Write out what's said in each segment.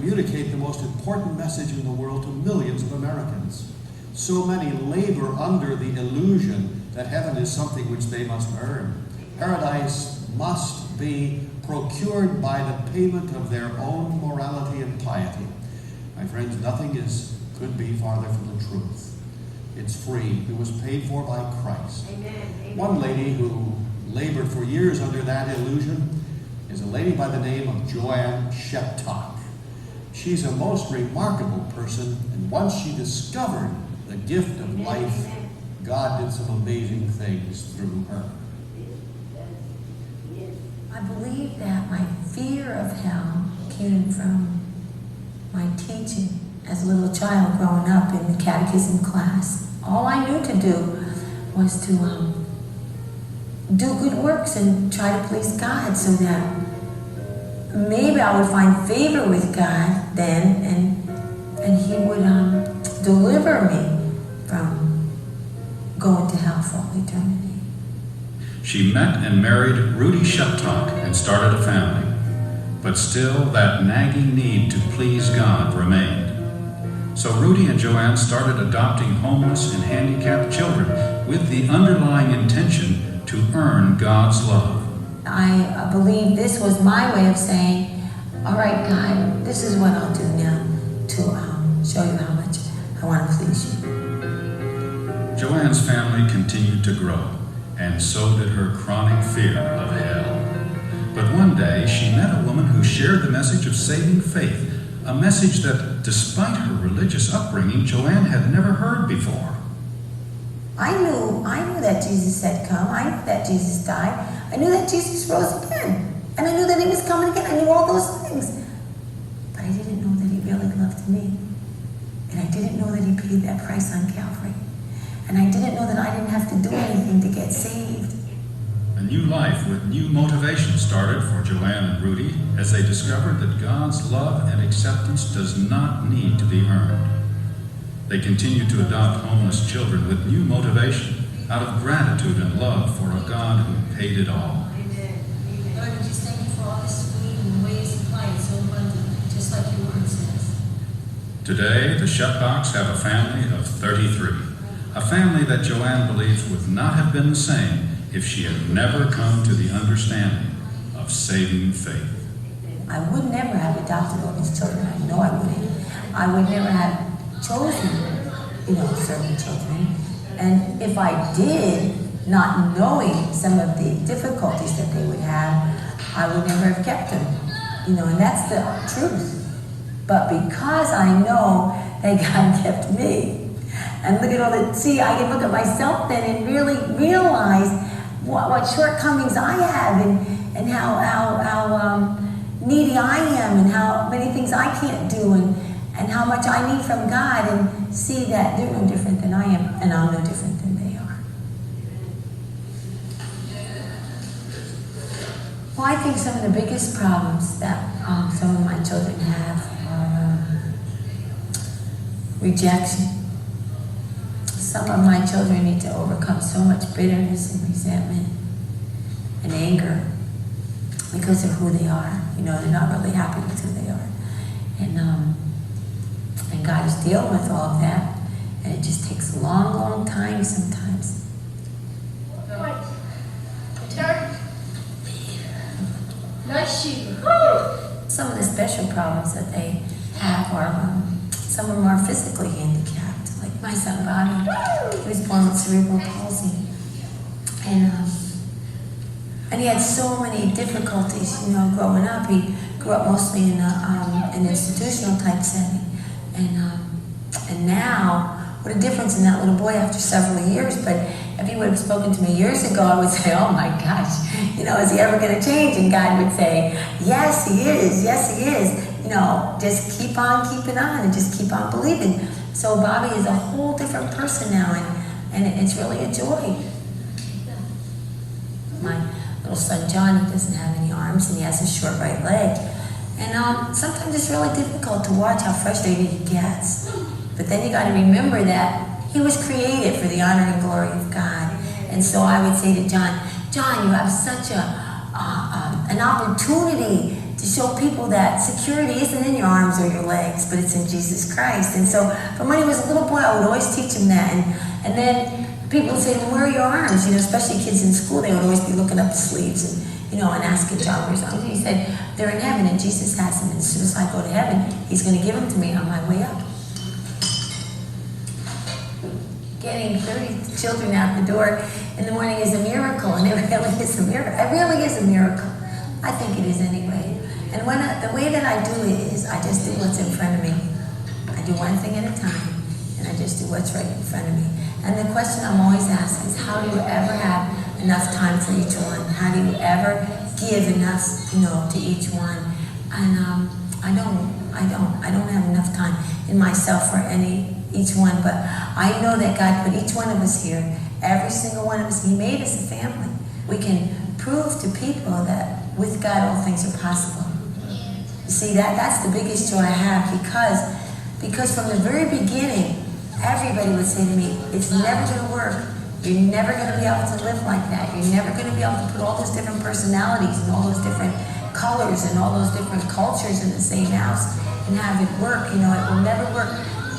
communicate the most important message in the world to millions of Americans. So many labor under the illusion that heaven is something which they must earn. Paradise must be procured by the payment of their own morality and piety. My friends, nothing could be farther from the truth. It's free. It was paid for by Christ. Amen. Amen. One lady who labored for years under that illusion is a lady by the name of Joanne Sheptock. She's a most remarkable person, and once she discovered the gift of life, God did some amazing things through her. I believe that my fear of hell came from my teaching as a little child growing up in the catechism class. All I knew to do was to do good works and try to please God, so that maybe I would find favor with God then, and He would deliver me from going to hell for all eternity. She met and married Rudy Sheptock and started a family, but still that nagging need to please God remained. So Rudy and Joanne started adopting homeless and handicapped children with the underlying intention to earn God's love. I believe this was my way of saying, all right, God, this is what I'll do now to show you how much I want to please you. Joanne's family continued to grow, and so did her chronic fear of hell. But one day, she met a woman who shared the message of saving faith, a message that, despite her religious upbringing, Joanne had never heard before. I knew that Jesus had come. I knew that Jesus died. I knew that Jesus rose again. And I knew that He was coming again. I knew all those things. But I didn't know that He really loved me. And I didn't know that He paid that price on Calvary. And I didn't know that I didn't have to do anything to get saved. A new life with new motivation started for Joanne and Rudy as they discovered that God's love and acceptance does not need to be earned. They continued to adopt homeless children with new motivation out of gratitude and love for a God who paid it all. Lord, we just thank You for all this food and the way You supply it so abundantly, just like Your word says. Today, the Sheptocks have a family of 33, a family that Joanne believes would not have been the same if she had never come to the understanding of saving faith. I would never have adopted all these children. I know I wouldn't. I would never have chosen, certain children. And if I did, not knowing some of the difficulties that they would have, I would never have kept them. And that's the truth. But because I know that God kept me, and look at all the, I can look at myself then and really realize what shortcomings I have, and how needy I am, and how many things I can't do, and how much I need from God, and see that they're no different than I am, and I'm no different than they are. Well, I think some of the biggest problems that some of my children have are rejection. Some of my children need to overcome so much bitterness and resentment and anger because of who they are. They're not really happy with who they are. And God is dealing with all of that. And it just takes a long, long time sometimes. Some of the special problems that they have are, some of them are physically handicapped. Like my son Bobby, he was born with cerebral palsy. And he had so many difficulties, growing up. He grew up mostly in an institutional type setting. And now, what a difference in that little boy after several years. But if he would have spoken to me years ago, I would say, oh my gosh, is he ever going to change? And God would say, yes, he is. Yes, he is. Just keep on keeping on and just keep on believing. So Bobby is a whole different person now, and it's really a joy. My little son John, he doesn't have any arms, and he has a short right leg. And sometimes it's really difficult to watch how frustrated he gets. But then you got to remember that he was created for the honor and glory of God. And so I would say to John, you have such an opportunity to show people that security isn't in your arms or your legs, but it's in Jesus Christ. And so from when he was a little boy, I would always teach him that. And then people would say, well, where are your arms? You know, especially kids in school, they would always be looking up the sleeves and, you know, and asking John where's arms. He said, they're in heaven and Jesus has them. And as soon as I go to heaven, he's going to give them to me on my way up. Getting 30 children out the door in the morning is a miracle, and it really is a miracle. It really is a miracle. I think it is anyway. And the way that I do it is I just do what's in front of me. I do one thing at a time, and I just do what's right in front of me. And the question I'm always asked is, how do you ever have enough time for each one? How do you ever give enough, you know, to each one? And I don't have enough time in myself for each one, but I know that God put each one of us here, every single one of us. He made us a family. We can prove to people that with God all things are possible. You see, that's the biggest joy I have, because from the very beginning, everybody would say to me, it's never going to work. You're never going to be able to live like that. You're never going to be able to put all those different personalities and all those different colors and all those different cultures in the same house and have it work. You know, it will never work.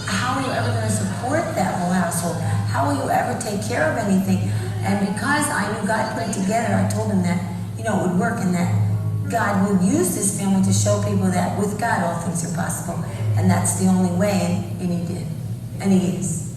How are you ever going to support that whole household? How will you ever take care of anything? And because I knew God put it together, I told him that, you know, it would work and that God would use this family to show people that with God all things are possible. And that's the only way, and he did. And he is.